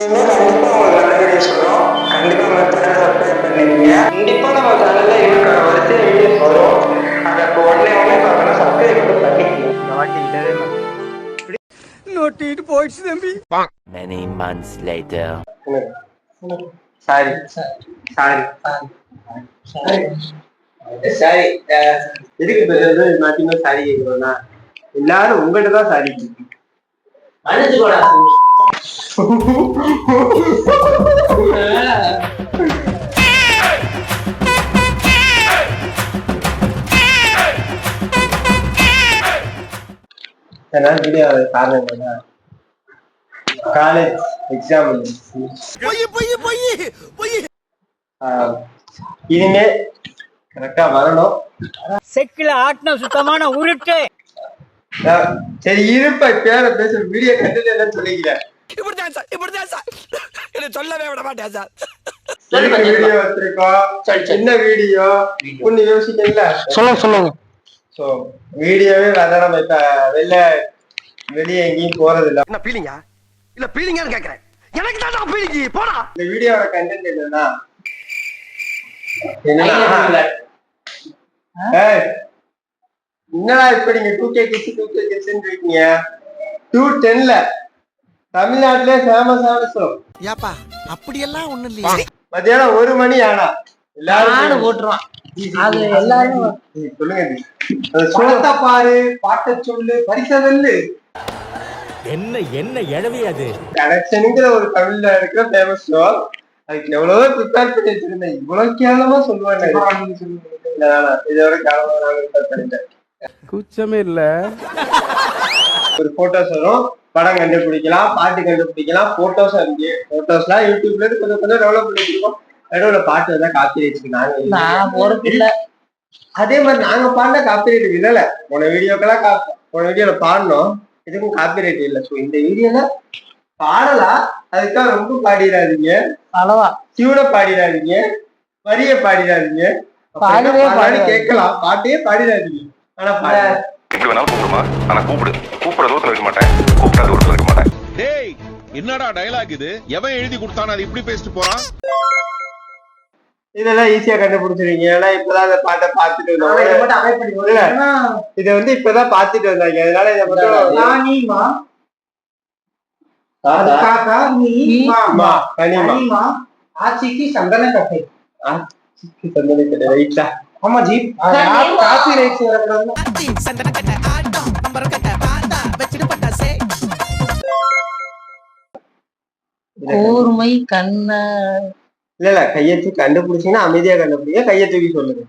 கண்டிப்பா உங்களுக்கு நல்ல வீடியோ சொல்றோம். கண்டிப்பா நம்ம சேனல் சப்ஸ்கிரைப் பண்ணிருக்கீங்க. கண்டிப்பா நம்ம சேனல்ல இருக்கிற வரிசை வீடியோஸ் வரும். அதை இப்போ உடனே பார்க்கணும், சப்ஸ்கிரைப் மட்டும் பண்ணிக்கணும். இந்த வாட்டி இடவே நோட்டிட்டு போயிடுச்சு தம்பி. Many months later. Sorry sorry sorry எதுக்கு பேசுறது மாத்திமா சாரி கேட்கிறோம்னா எல்லாரும் உங்கள்கிட்ட தான் சாரி கேட்கும். வீடியோ காரணம் என்னன்னா காலேஜ் எக்ஸாம் இனிமே கரெக்டா வரணும். செக்கில ஆட்டின சுத்தமான உருட்டு. சரி இருப்ப பேர பேச வீடியோ கண்டென்ட் என்ன சொல்லிக்கிறேன். சொல்லவே விட மாட்டேன் சார். வீடியோ வச்சிருக்கோம். என்ன வீடியோ ஒண்ணு யோசிக்கல. சொல்லுங்க. சோ வீடியோவே வர நம்ம இப்ப வெளியே எங்கேயும் போறது இல்ல. என்ன பீலிங்கா இல்ல பீலிங்கான்னு கேக்குறேன். எனக்கு தான் பீலிங்கி போடா. இந்த வீடியோவோட கண்டென்ட் என்னன்னா என்னடா இப்ப நீங்க 2K கிட்ஸ் இருக்கீங்க. 210ல தமிழ்நாட்டிலே ஃபேமஸான ஷோ. ஏப்பா அப்படியெல்லாம் ஒண்ணும் இல்லையா. மத்தியானம் 1 மணி ஆனா எல்லாரும் போட்டுருவான். அது எல்லாரும் சொல்லுங்க. சோளத்தை பாரு, பாட்ட சொல்லு, பரிசவல்லு என்ன எழவி அது கனெக்ஷனுங்கிற ஒரு தமிழ்ல இருக்கிற ஃபேமஸ் ஷோ. அதுக்கு எவ்வளவோ ப்ரிப்பேர் பண்ணி வச்சிருந்தேன். இவ்வளவு கேவலமா சொல்லுவாங்க. இதோட கேவலமா ப்ரிப்பேர் பண்ணிட்டேன். கூச்சமே இல்ல. ஒரு போட்டோஸ் வரும், படம் கண்டுபிடிக்கலாம், பாட்டு கண்டுபிடிக்கலாம். போட்டோஸ் இருக்கு. போட்டோஸ்லாம் யூடியூப்ல இருந்து கொஞ்சம் டெவலப் பண்ணி வச்சிருக்கோம். நடுவில் பாட்டு தான் காப்பி ரைட்ஸ் நாங்க அதே மாதிரி நாங்க பாடின காப்பி ரைட் இல்ல. போன வீடியோல பாடணும், இதுக்கும் காப்பி ரைட் இல்லை. ஸோ இந்த வீடியோல பாடலாம், அதுக்காக ரொம்ப பாடிடாதீங்க. அளவா டியூனை பாடிடாதீங்க, வரிய பாடிடாதீங்க. கேட்கலாம், பாட்டையே பாடிடாதீங்க. ஆனா எப்படி வேணாலும் கூப்பிடுமா, ஆனா கூப்பிட தூரத்துல இருக்க மாட்டேன், கூப்பிட தூரத்துல இருக்க மாட்டேன். டேய் என்னடா டயலாக் இது? எவன் எழுதி கொடுத்தானே அது இப்படி பேசிட்டு போறான்? இதெல்லாம் ஈஸியா கண்டுபிடிச்சிருவீங்க. ஏன்னா இப்பதான் அந்த பாட்டை பாத்துட்டு வந்தாங்க. இதை வந்து இப்பதான் பாத்துட்டு வந்தாங்க. அதனால இதை மட்டும் ஆட்சிக்கு சந்தன கட்டை. ஆட்சிக்கு சந்தன கட்டை ரைட்டா? ஆமா ஜி. காப்பி ரைட்ஸ் வரக்கூடாது. கூர்மை கண்ண இல்ல கையெழுத்து கண்டுபிடிச்சீங்கன்னா அமைதியா கண்டுபிடிங்க. கையை தூக்கி சொல்லுங்க.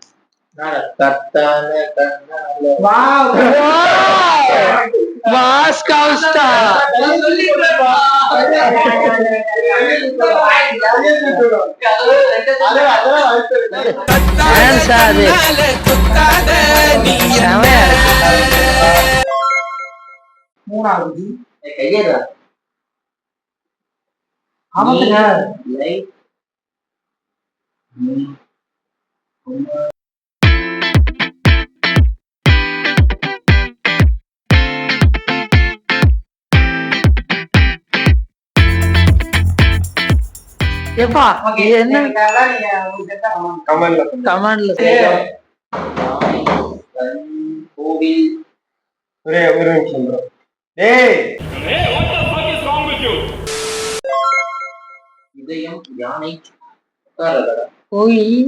மூணாவது கையேறா. ஒரு நிமிஷம். இதயம் யானை கோயில்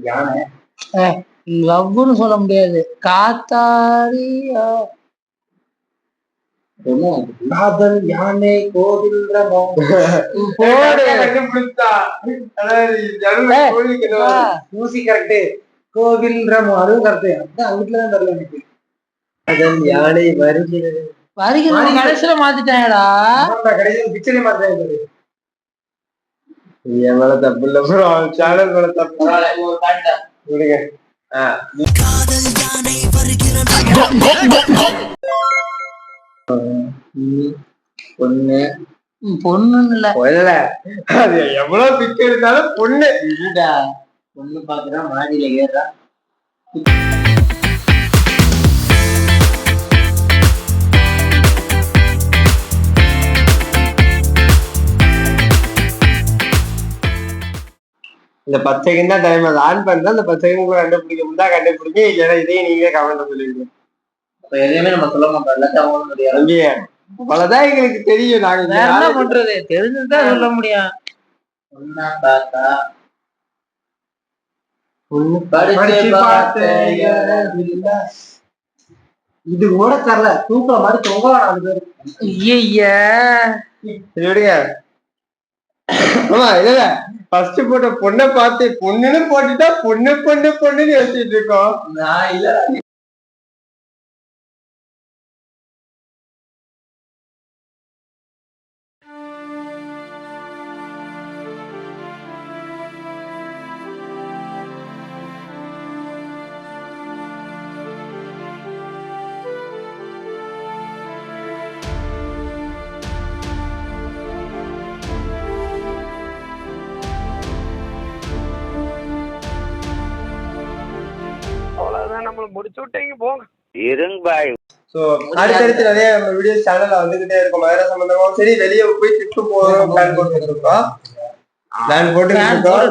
யானை லவ்னு சொல்ல முடியாது. காத்தாரியா காதல் யானை கோவில் கோவில் ரமோ. அதுவும் கரெக்ட். அதான் வீட்டுலதான் தரல எனக்கு. காதல் யானை வருகிறது கடைசியில மாத்திட்டாங்கடா. கடைசியில பிக்சரே மாத்திட்டாங்க. என் மேல தப்பு இல்ல ப்ரோ, சேனல் மேல தப்பு. விடுங்க. பொண்ணு இல்ல, அது எவ்வளவு பிக் எடுத்தாலும் பொண்ணு. பொண்ணு பாக்குறா மாடியில ஏறா. இந்த 10 செகண்ட் தான் டைம் அது ஆன் பண்ணா அந்த 10 செகண்ட் கூட கண்டுபிடிக்க முடியா கண்டுபிடிங்க இல்லைன்னா இதையும் நீங்களே கமெண்ட் சொல்லிடுங்க. எதையுமே நம்ம சொல்ல மாட்டோம், எல்லாத்தையும் அவங்க முடியாது. தம்பியே அவ்வளவுதான் எங்களுக்கு தெரியும். நாங்க வேற என்ன பண்றது, தெரிஞ்சுதான் சொல்ல முடியும். ஒன்னா பார்த்தா படிச்சு பார்த்தேன். இது கூட தரல, தூக்குற மாதிரி தொங்க வேணாம். ஐயா சரி விடுங்க. ஆமா இல்ல ஃபர்ஸ்ட் போட்ட பொண்ணை பார்த்து பொண்ணுன்னு போட்டுட்டா பொண்ணு பொண்ணு பொண்ணுன்னு யோசிச்சுட்டு இருக்கோம். நான் இல்ல சோ அடுத்தடுத்து நிறைய நம்ம வீடியோஸ் சேனல்ல வந்துகிட்டே இருக்கும். வேற சம்பந்தமாவும் சரி வெளியே போய் ட்ரிப் போறோம் பிளான் போட்டு இருக்கோம். பிளான் போட்டு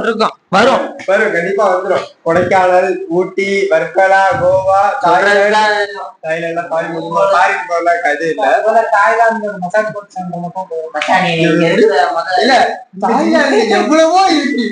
இருக்கோம். வரும் கண்டிப்பா வந்துடும். கொடைக்கானல், ஊட்டி, வர்க்கலா, கோவா, தாய்லாந்து ஃபாரின் போகலாம். அது இல்ல தாய்லாந்து மசாஜ் போட்டு இல்ல தாய்லாந்து எவ்வளவோ இருக்கு.